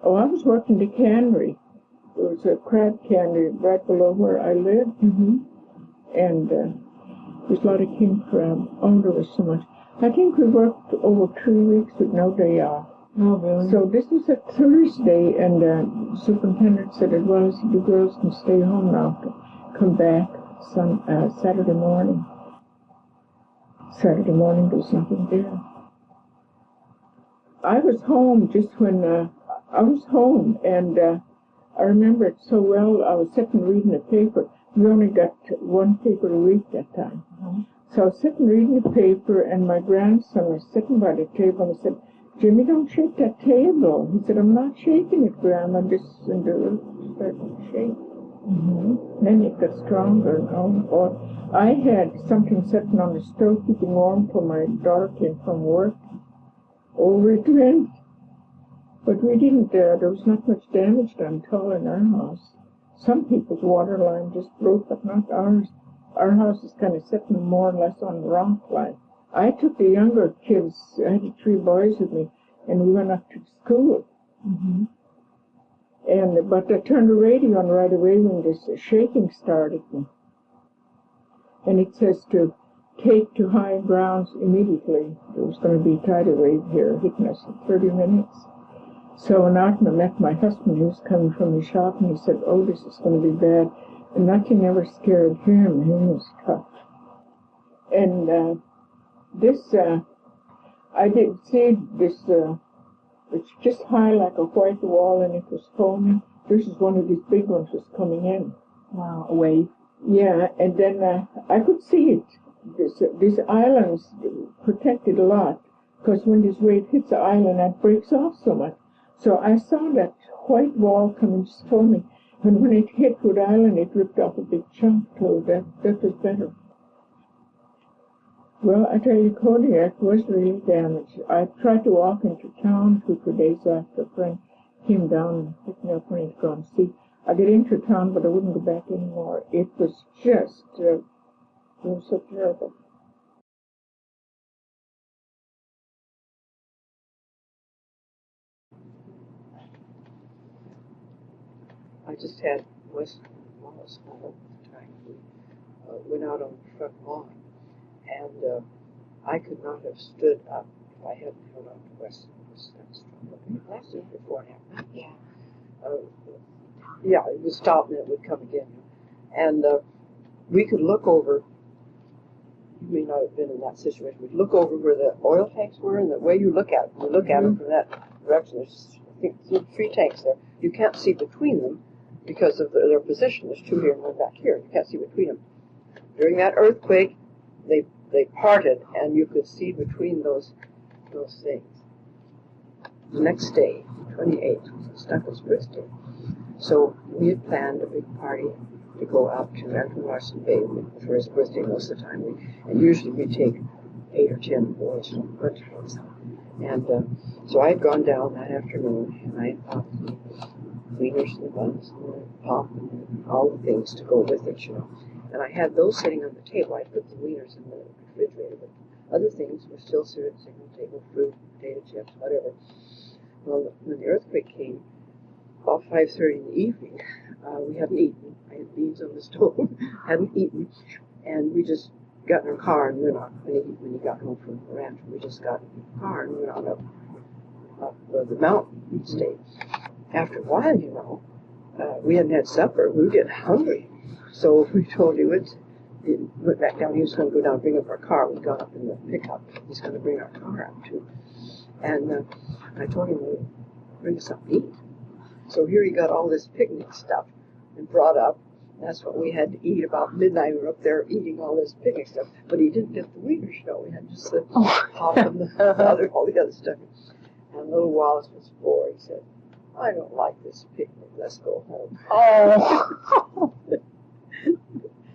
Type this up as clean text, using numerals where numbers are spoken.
Oh, I was working the cannery. There was a crab cannery right below where I lived. And there was a lot of king crab. Oh, there was so much. I think we worked over 3 weeks with no day off. Oh, really? So this was a Thursday, and the superintendent said, well, you girls can stay home now to come back Saturday morning. Saturday morning, there was nothing there. I was home just when I was home, and I remember it so well. I was sitting reading the paper. We only got one paper a week that time. So I was sitting reading the paper, and my grandson was sitting by the table, and I said, Jimmy, don't shake that table. He said, I'm not shaking it, Grandma. This and the started to shake. Then it got stronger. And oh, boy. I had something sitting on the stove keeping warm till my daughter came from work. Over it went. But we didn't, there was not much damage done at all in our house. Some people's water line just broke, but not ours. Our house is kind of sitting more or less on rock line. I took the younger kids, I had 3 boys with me, and we went up to school. But I turned the radio on right away when this shaking started. And it says to take to high grounds immediately. There was going to be a tidal wave here hitting us in 30 minutes. So when I met my husband, he was coming from the shop, and he said, oh, this is going to be bad. And nothing ever scared him. He was tough. And I did see this, it's just high like a white wall, and it was foaming. This is one of these big ones was coming in. Wow, a wave. Yeah, and then I could see it. These islands protected a lot, because when this wave hits the island, it breaks off so much. So I saw that white wall coming, just foaming, and when it hit Rhode Island, it ripped off a big chunk, so that was better. Well, I tell you, Kodiak was really damaged. I tried to walk into town 2 days after a friend came down and picked me up when he'd gone to see. I got into town, but I wouldn't go back anymore. It was just, it was so terrible. I just had West Wallace home at the time. We went out on the front lawn, and I could not have stood up if I hadn't held on to West. Last year, before and after. Yeah. Yeah, it would stop and it would come again. And we could look over. You may not have been in that situation. We'd look over where the oil tanks were, and the way you look at them, from that direction. There's, I think, 3 tanks there. You can't see between them because of their position. There's 2 here and 1 back here. You can't see between them. During that earthquake, they parted, and you could see between those things. The next day, 28th, was Stuckel's birthday. So we had planned a big party to go out to American Larson Bay for his birthday most of the time. And usually we take 8 or 10 boys from WandaFields. And so I had gone down that afternoon, and I had bought the wieners and the buns and the pop and all the things to go with it, And I had those sitting on the table. I put the wieners in the refrigerator, but other things were still sitting on the table, fruit, potato chips, whatever. Well, when the earthquake came, about 5:30 in the evening, we hadn't eaten. I had beans on the stove, hadn't eaten, and we just got in our car and went on. When he got home from the ranch, we just got in the car and went on up the mountain and stayed. After a while, we hadn't had supper. We were getting hungry. So we told him, he went back down. He was going to go down and bring up our car. We got up in the pickup. He's going to bring our car up, too. And I told him to bring us something to eat. So here he got all this picnic stuff and brought up. That's what we had to eat about midnight. We were up there eating all this picnic stuff. But he didn't get the wieners, We had just the pop and all the other stuff. And little Wallace was 4. He said, I don't like this picnic. Let's go home. Oh.